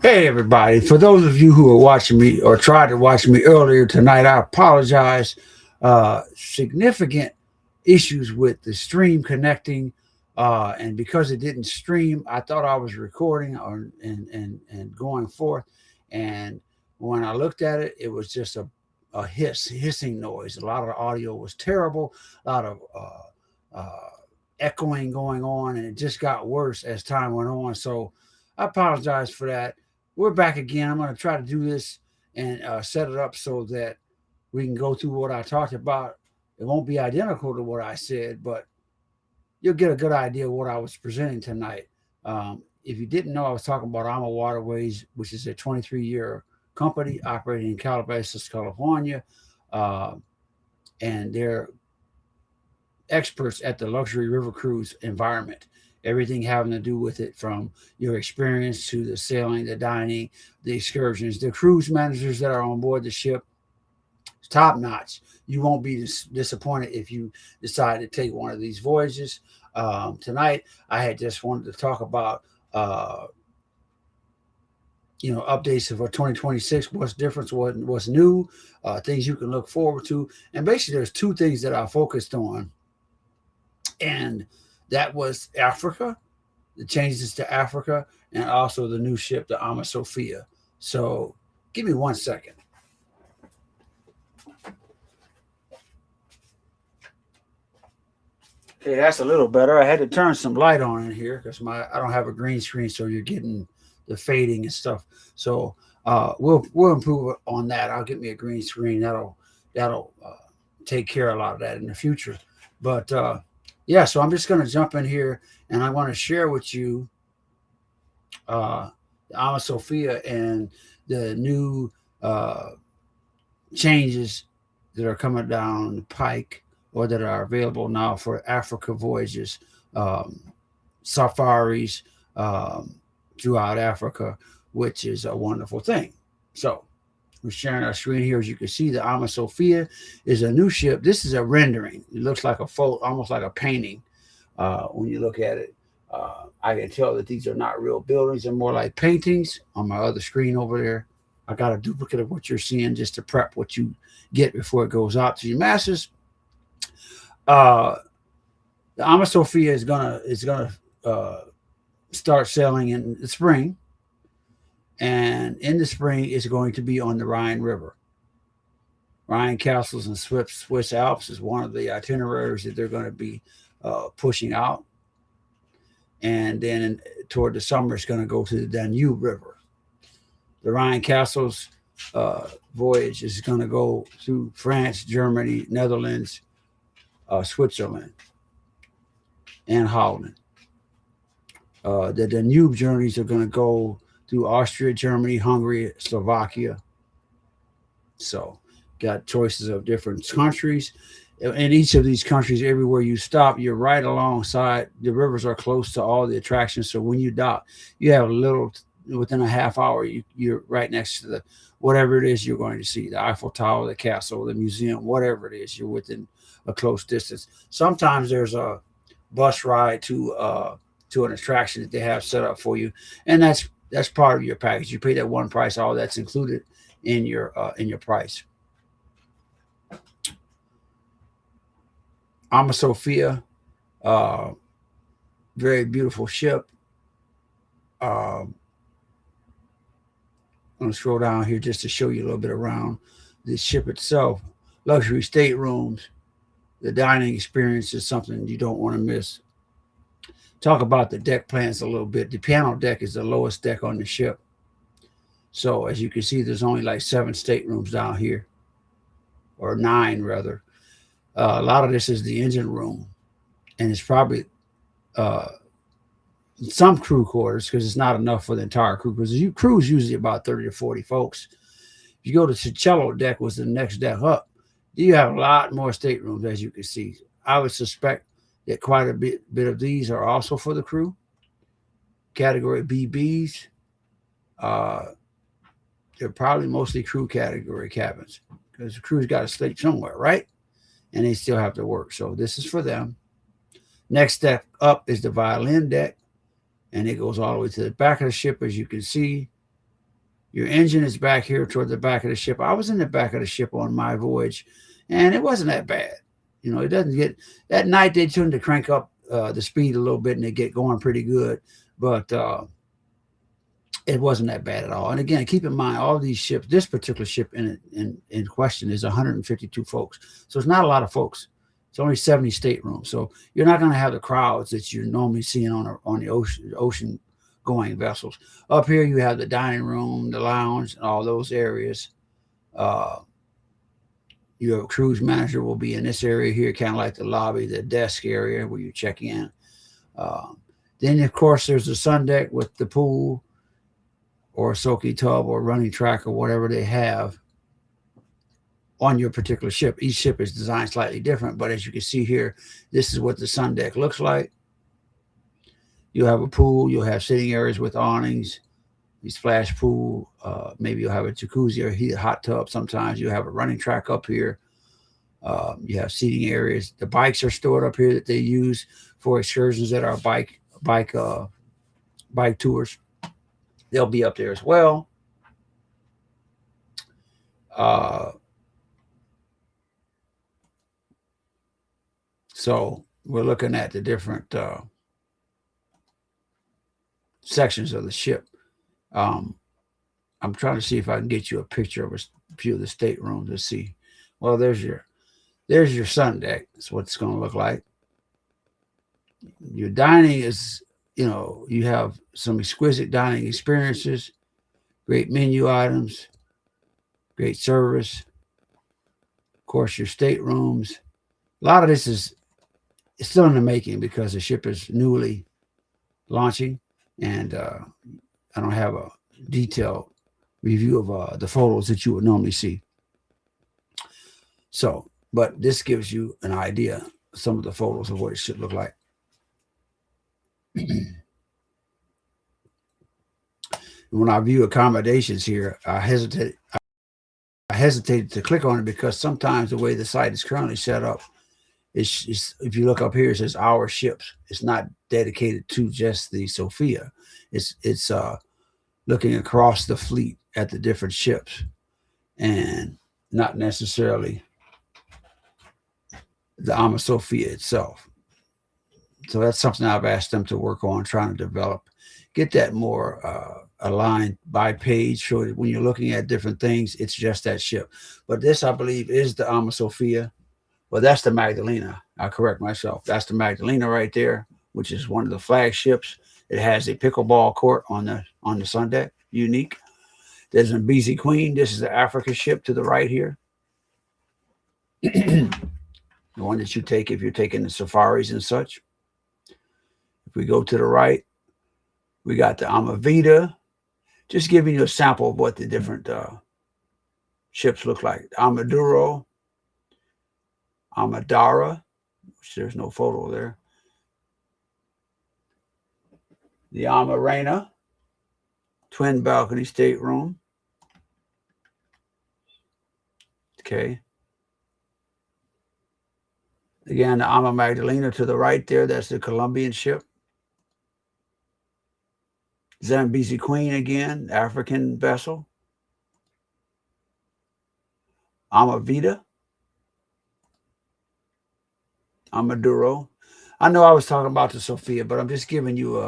Hey, everybody. For those of you who are watching me or tried to watch me earlier tonight, I apologize. Significant issues with the stream connecting. And because it didn't stream, I thought I was recording and going forth. And when I looked at it, it was just a hissing noise. A lot of the audio was terrible, a lot of echoing going on, and it just got worse as time went on. So I apologize for that. We're back again. I'm going to try to do this and set it up so that we can go through what I talked about. It won't be identical to what I said, but you'll get a good idea of what I was presenting tonight. If you didn't know, I was talking about AmaWaterways, which is a 23-year company operating in Calabasas, California, and they're experts at the luxury river cruise environment. Everything having to do with it, from your experience to the sailing, the dining, the excursions, the cruise managers that are on board the ship, top notch. You won't be disappointed if you decide to take one of these voyages. Tonight, I had just wanted to talk about, updates for 2026, what's different, what's new, things you can look forward to. And basically, there's two things that I focused on. And that was Africa, the changes to Africa, and also the new ship, the AmaSophia. So give me 1 second. Okay, that's a little better. I had to turn some light on in here because I don't have a green screen, so you're getting the fading and stuff. So we'll improve on that. I'll get me a green screen. That'll take care of a lot of that in the future. But yeah, so I'm just going to jump in here, and I want to share with you the AmaSophia and the new changes that are coming down the pike, or that are available now for Africa voyages, safaris throughout Africa, which is a wonderful thing. So we're sharing our screen here. As you can see, the AmaSophia is a new ship. This is a rendering. It looks like a photo, almost like a painting. When you look at it, I can tell that these are not real buildings. They're more like paintings. On my other screen over there, I got a duplicate of what you're seeing just to prep what you get before it goes out to your masses. The AmaSophia is gonna start sailing in the spring. And in the spring, it's going to be on the Rhine River. Rhine Castles and Swiss Alps is one of the itineraries that they're going to be pushing out. And then toward the summer, it's going to go to the Danube River. The Rhine Castles voyage is going to go through France, Germany, Netherlands, Switzerland, and Holland. The Danube journeys are going to go through Austria, Germany, Hungary, Slovakia. So got choices of different countries. In each of these countries, everywhere you stop, you're right alongside. The rivers are close to all the attractions. So when you dock, you have a little, within a half hour, you're right next to the, whatever it is you're going to see, the Eiffel Tower, the castle, the museum, whatever it is, you're within a close distance. Sometimes there's a bus ride to an attraction that they have set up for you. And that's part of your package. You pay that one price, all that's included in your price. AmaSophia, very beautiful ship. I'm going to scroll down here just to show you a little bit around the ship itself. Luxury staterooms, the dining experience is something you don't want to miss. Talk about the deck plans a little bit. The piano deck is the lowest deck on the ship. So as you can see, there's only like 7 staterooms down here, or 9 rather. A lot of this is the engine room, and it's probably some crew quarters, because it's not enough for the entire crew, because you cruise usually about 30 to 40 folks. If you go to Cicello deck, was the next deck up, you have a lot more staterooms, as you can see. I would suspect that quite a bit of these are also for the crew. Category BBs, they're probably mostly crew category cabins, because the crew's got to sleep somewhere, right? And they still have to work. So this is for them. Next step up is the violin deck, and it goes all the way to the back of the ship, as you can see. Your engine is back here toward the back of the ship. I was in the back of the ship on my voyage, and it wasn't that bad. You know, it doesn't get, at night they tend to crank up the speed a little bit and they get going pretty good, but it wasn't that bad at all. And again, keep in mind, all of these ships, this particular ship in question is 152 folks. So it's not a lot of folks. It's only 70 staterooms. So you're not going to have the crowds that you're normally seeing on the ocean going vessels. Up here, you have the dining room, the lounge, and all those areas. Your cruise manager will be in this area here, kind of like the lobby, the desk area where you check in. Then, of course, there's the sun deck with the pool or a soaking tub or running track or whatever they have on your particular ship. Each ship is designed slightly different, but as you can see here, this is what the sun deck looks like. You'll have a pool, you'll have sitting areas with awnings, the splash pool, maybe you'll have a jacuzzi or heated hot tub. Sometimes you'll have a running track up here. You have seating areas. The bikes are stored up here that they use for excursions that are bike tours. They'll be up there as well. So we're looking at the different sections of the ship. I'm trying to see if I can get you a picture of a few of the staterooms to see. Well, there's your sun deck. That's what it's going to look like. Your dining is, you know, you have some exquisite dining experiences, great menu items, great service. Of course, your staterooms. A lot of this is still in the making because the ship is newly launching, and I don't have a detailed review of the photos that you would normally see. So, but this gives you an idea of some of the photos of what it should look like. When I view accommodations here, I hesitated to click on it because sometimes the way the site is currently set up, it's if you look up here, it says our ships. It's not dedicated to just the Sophia. It's looking across the fleet at the different ships and not necessarily the AmaSophia itself. So that's something I've asked them to work on, trying to develop, get that more aligned by page, so that when you're looking at different things, it's just that ship. But this, I believe, is the AmaSophia. Well, that's the Magdalena. I correct myself. That's the Magdalena right there, which is one of the flagships. It has a pickleball court on the sun deck, unique. There's an Immersive Queen. This is the Africa ship to the right here. The one that you take if you're taking the safaris and such. If we go to the right, we got the AmaVita. Just giving you a sample of what the different ships look like. Amaduro, Amadara, which there's no photo there. The Amarena, twin balcony stateroom. Okay. Again, the Ama Magdalena to the right there, that's the Colombian ship. Zambezi Queen again, African vessel. AmaVita. Amaduro. I know I was talking about the Sophia, but I'm just giving you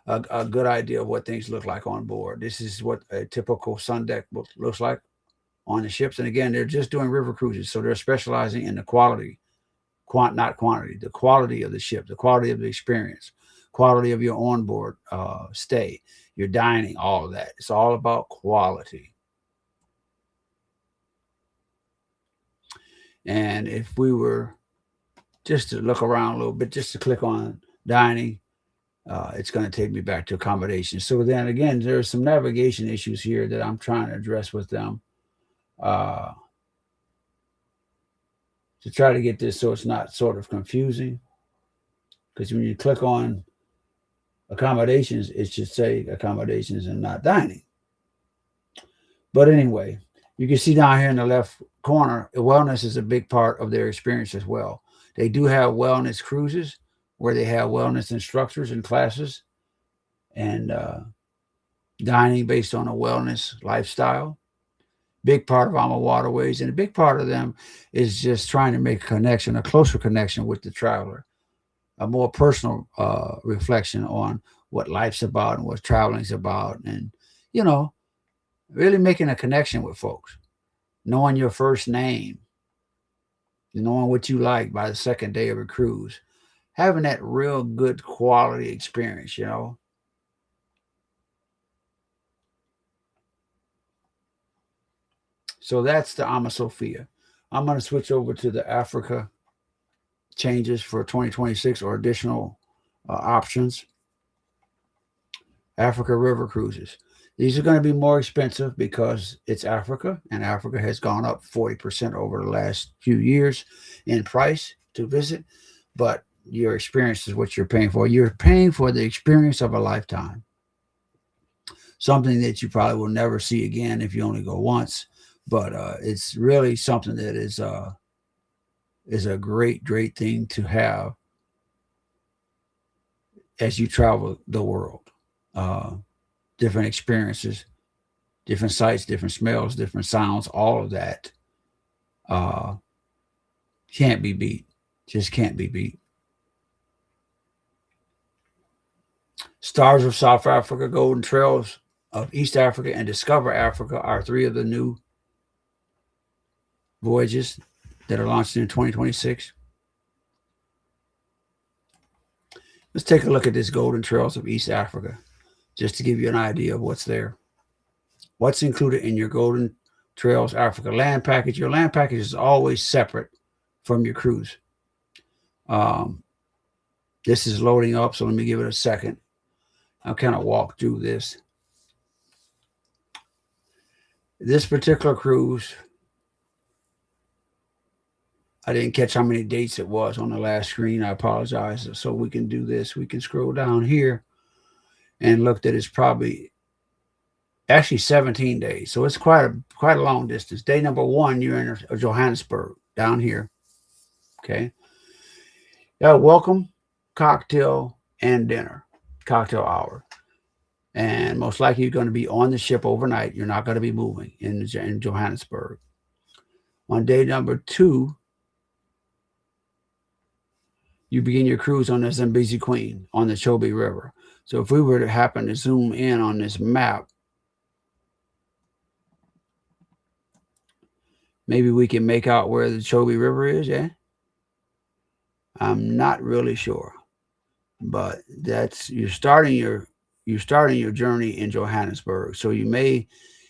a good idea of what things look like on board. This is what a typical sun deck looks like on the ships. And again, they're just doing river cruises, so they're specializing in the quality, not quantity, the quality of the ship, the quality of the experience, quality of your onboard stay, your dining, all of that. It's all about quality. And if we were just to look around a little bit, just to click on dining, it's going to take me back to accommodations. So then again, there's some navigation issues here that I'm trying to address with them to try to get this so it's not sort of confusing. Because when you click on accommodations, it should say accommodations and not dining. But anyway, you can see down here in the left corner, wellness is a big part of their experience as well. They do have wellness cruises where they have wellness instructors and classes. And dining based on a wellness lifestyle. Big part of AmaWaterways, and a big part of them is just trying to make a connection, a closer connection with the traveler, a more personal reflection on what life's about and what traveling's about, and you know, really making a connection with folks, knowing your first name, knowing what you like by the second day of a cruise, having that real good quality experience, you know. So that's the Ama Sophia. I'm going to switch over to the Africa changes for 2026 or additional options. Africa river cruises. These are going to be more expensive because it's Africa, and Africa has gone up 40% over the last few years in price to visit. But your experience is what you're paying for. You're paying for the experience of a lifetime, something that you probably will never see again if you only go once. But it's really something that is a great thing to have as you travel the world. Uh, Different experiences, different sights, different smells, different sounds, all of that uh, can't be beat. Just can't be beat. Stars of South Africa, Golden Trails of East Africa, and Discover Africa are three of the new voyages that are launched in 2026. Let's take a look at this Golden Trails of East Africa, just to give you an idea of what's there. What's included in your Golden Trails Africa land package? Your land package is always separate from your cruise. This is loading up, so let me give it a second. I'll kind of walk through this. This particular cruise, I didn't catch how many dates it was on the last screen. I apologize. So we can do this. We can scroll down here and look that it's probably actually 17 days. So it's quite a long distance. Day number 1, you're in Johannesburg down here. Okay. Welcome, cocktail, and dinner, cocktail hour. And most likely you're going to be on the ship overnight. You're not going to be moving in Johannesburg. On day number 2, you begin your cruise on the Zambezi Queen on the Chobe River. So if we were to happen to zoom in on this map, maybe we can make out where the Chobe River is, yeah? I'm not really sure. But that's you're starting your journey in Johannesburg. So you may,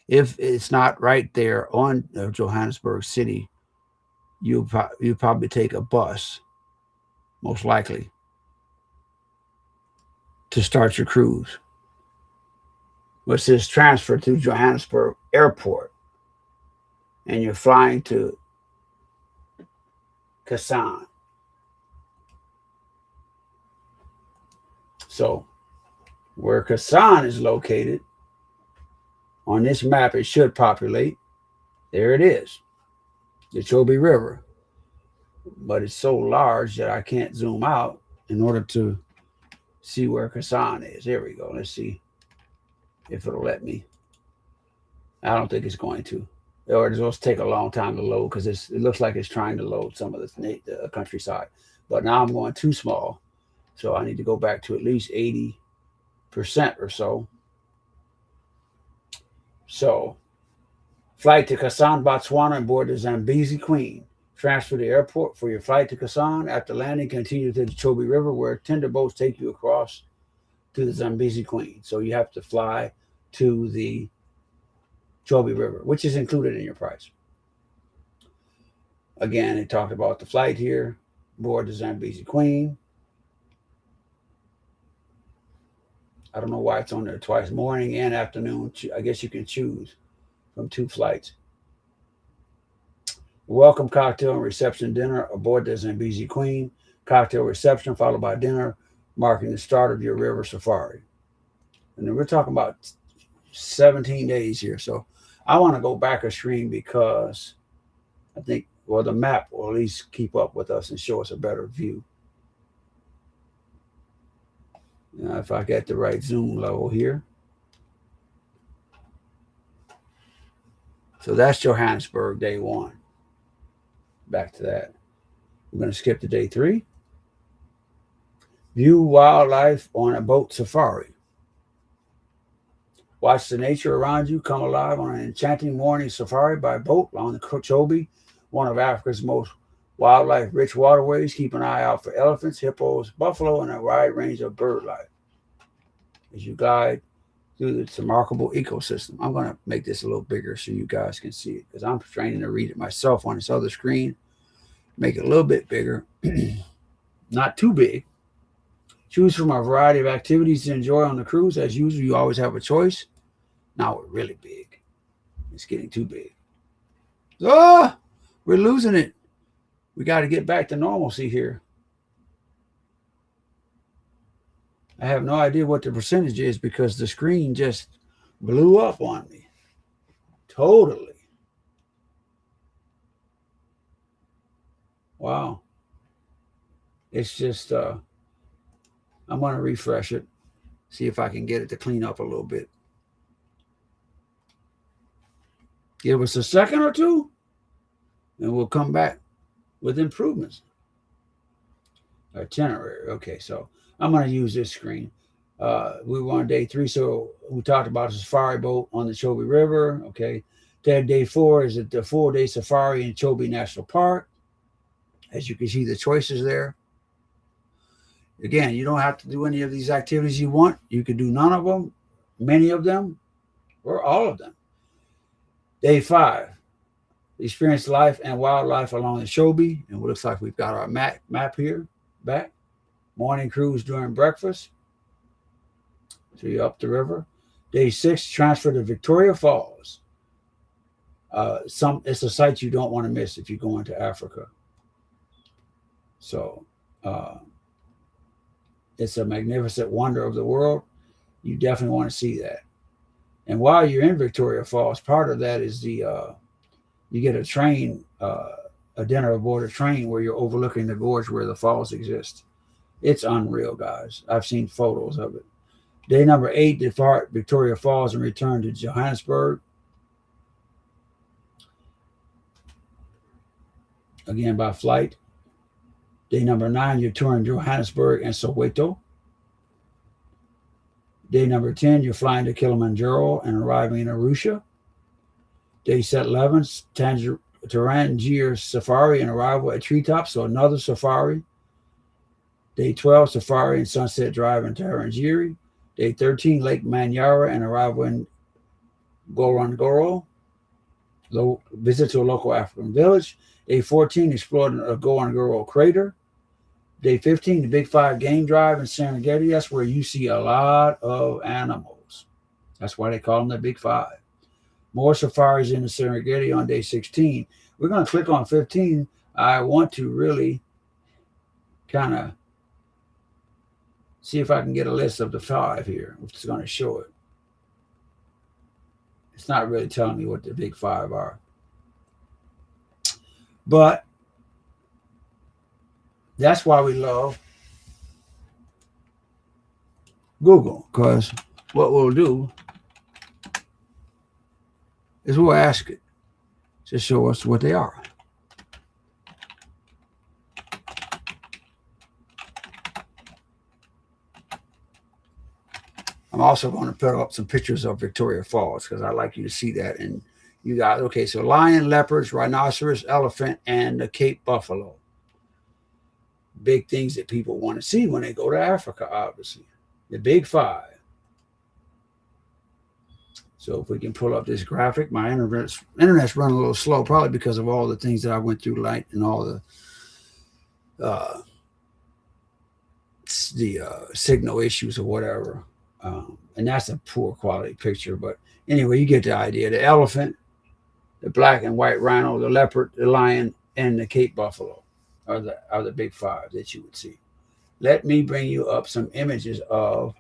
if it's not right there on Johannesburg City, you probably take a bus, most likely, to start your cruise. Which says transfer to Johannesburg Airport, and you're flying to Kassan. So where Kassan is located on this map, it should populate. There it is, the Chobe River. But it's so large that I can't zoom out in order to see where Kassan is. There we go. Let's see if it'll let me. I don't think it's going to. Or it's going to take a long time to load because it looks like it's trying to load some of the countryside. But now I'm going too small. So I need to go back to at least 80% or so. So, flight to Kassan, Botswana, and board the Zambezi Queen. Transfer to the airport for your flight to Kassan. After landing, continue to the Chobe River, where tender boats take you across to the Zambezi Queen. So you have to fly to the Chobe River, which is included in your price. Again, it talked about the flight here. Board the Zambezi Queen. I don't know why it's on there twice, morning and afternoon. I guess you can choose from 2 flights. Welcome, cocktail, and reception dinner aboard the Zambezi Queen. Cocktail reception followed by dinner, marking the start of your river safari. And then we're talking about 17 days here. So I want to go back a screen because I think, well, the map will at least keep up with us and show us a better view. Now, if I get the right zoom level here. So that's Johannesburg, day 1. Back to that. We're going to skip to day 3. View wildlife on a boat safari. Watch the nature around you come alive on an enchanting morning safari by boat along the Chobe, one of Africa's most wildlife-rich waterways. Keep an eye out for elephants, hippos, buffalo, and a wide range of bird life as you guide through this remarkable ecosystem. I'm going to make this a little bigger so you guys can see it, because I'm training to read it myself on this other screen. Make it a little bit bigger, not too big. Choose from a variety of activities to enjoy on the cruise. As usual, you always have a choice. Now we're really big. It's getting too big. Oh, we're losing it. We got to get back to normalcy here. I have no idea what the percentage is because the screen just blew up on me. Totally. Wow. It's just, I'm going to refresh it. See if I can get it to clean up a little bit. Give us a second or two, and we'll come back with improvements. Itinerary. Okay, so I'm going to use this screen. We were on day 3, so we talked about a safari boat on the Chobe River. Okay, then day 4 is the full-day safari in Chobe National Park. As you can see, the choices there. Again, you don't have to do any of these activities you want. You can do none of them, many of them, or all of them. Day 5, experience life and wildlife along the Chobe. And it looks like we've got our map here back. Morning cruise during breakfast. So you're up the river. Day 6, transfer to Victoria Falls. It's a site you don't want to miss if you're going to Africa. So it's a magnificent wonder of the world. You definitely want to see that. And while you're in Victoria Falls, part of that is you get a train, a dinner aboard a train where you're overlooking the gorge where the falls exist. It's unreal, guys. I've seen photos of it. Day number 8, depart Victoria Falls and return to Johannesburg. Again, by flight. Day number 9, you're touring Johannesburg and Soweto. Day number 10, you're flying to Kilimanjaro and arriving in Arusha. Day 11, Tarangire Safari and arrival at Treetop, so another safari. Day 12, Safari and Sunset Drive in Tarangire. Day 13, Lake Manyara and arrival in Ngorongoro. Visit to a local African village. Day 14, explore the Ngorongoro crater. Day 15, the Big 5 game drive in Serengeti. That's where you see a lot of animals. That's why they call them the Big 5. More safaris in the Serengeti on day 16. We're going to click on 15. I want to really kind of see if I can get a list of the 5 here, which is going to show it. It's not really telling me what the Big 5 are. But that's why we love Google, because what we'll do is we'll ask it to show us what they are. I'm also going to put up some pictures of Victoria Falls because I'd like you to see that. And you got, okay, so lion, leopards, rhinoceros, elephant, and the Cape buffalo. Big things that people want to see when they go to Africa, obviously. The Big 5. So if we can pull up this graphic, my internet's running a little slow, probably because of all the things that I went through tonight and all the signal issues or whatever. And that's a poor quality picture. But anyway, you get the idea. The elephant, the black and white rhino, the leopard, the lion, and the Cape buffalo are the Big 5 that you would see. Let me bring you up some images of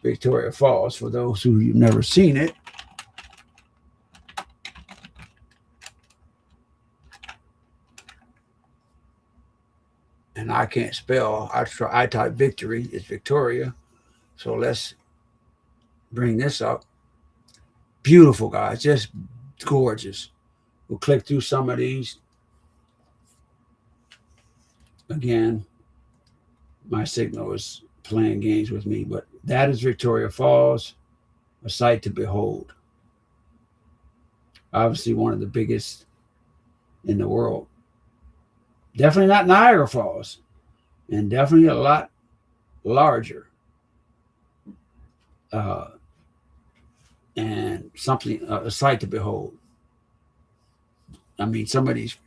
Victoria Falls for those who have never seen it. And I can't spell. I type victory. It's Victoria. So let's bring this up. Beautiful, guys. Just It's gorgeous. We'll click through some of these. Again, my signal is playing games with me, but that is Victoria Falls, a sight to behold. Obviously one of the biggest in the world. Definitely not Niagara Falls, and definitely a lot larger. And something, a sight to behold. I mean, some of these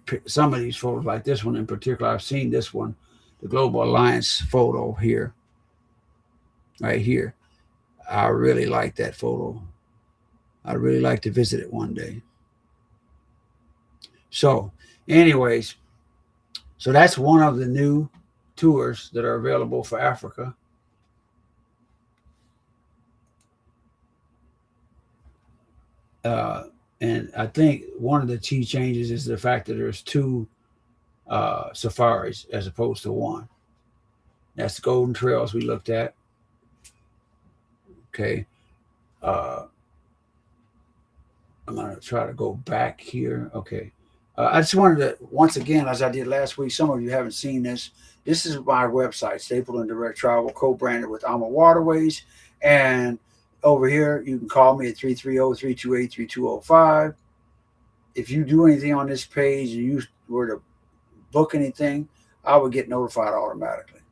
photos, like this one in particular, I've seen this one, the Global Alliance photo here, right here. I really like that photo. I'd really like to visit it one day. So, anyways, so that's one of the new tours that are available for Africa. And I think one of the key changes is the fact that there's 2 safaris as opposed to 1. That's the Golden Trails we looked at. Okay. I'm going to try to go back here. Okay. I just wanted to, once again, as I did last week, some of you haven't seen this. This is my website, Staple and Direct Travel, co-branded with AmaWaterways. And over here, you can call me at 330-328-3205. If you do anything on this page and you were to book anything, I would get notified automatically.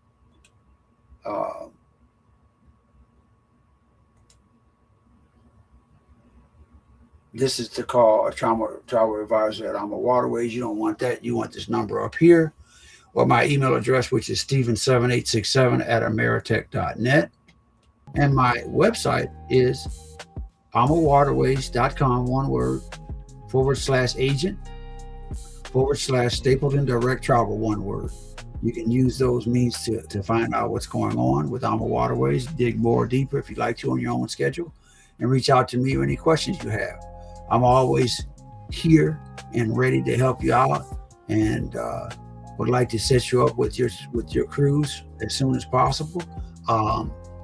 This is to call a travel advisor at AmaWaterways. You don't want that. You want this number up here, or my email address, which is steven7867@ameritech.net. And my website is amawaterways.com, one word, /agent/Stapleton Direct Travel, one word. You can use those means to find out what's going on with AmaWaterways, dig more deeper if you'd like to on your own schedule, and reach out to me with any questions you have. I'm always here and ready to help you out, and would like to set you up with your cruise as soon as possible.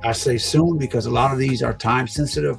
I say soon because a lot of these are time sensitive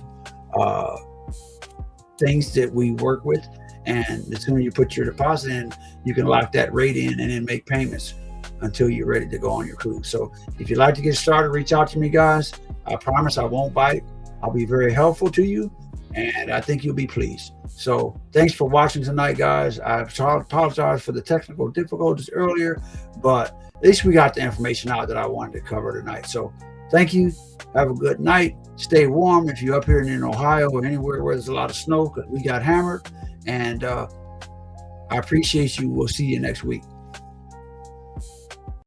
things that we work with, and the sooner you put your deposit in, you can lock that rate in and then make payments until you're ready to go on your cruise. So if you'd like to get started, reach out to me, guys. I promise I won't bite. I'll be very helpful to you, and I think you'll be pleased. So thanks for watching tonight, guys. I apologize for the technical difficulties earlier, but at least we got the information out that I wanted to cover tonight. So thank you. Have a good night. Stay warm if you're up here in Ohio or anywhere where there's a lot of snow, because we got hammered. And I appreciate you. We'll see you next week.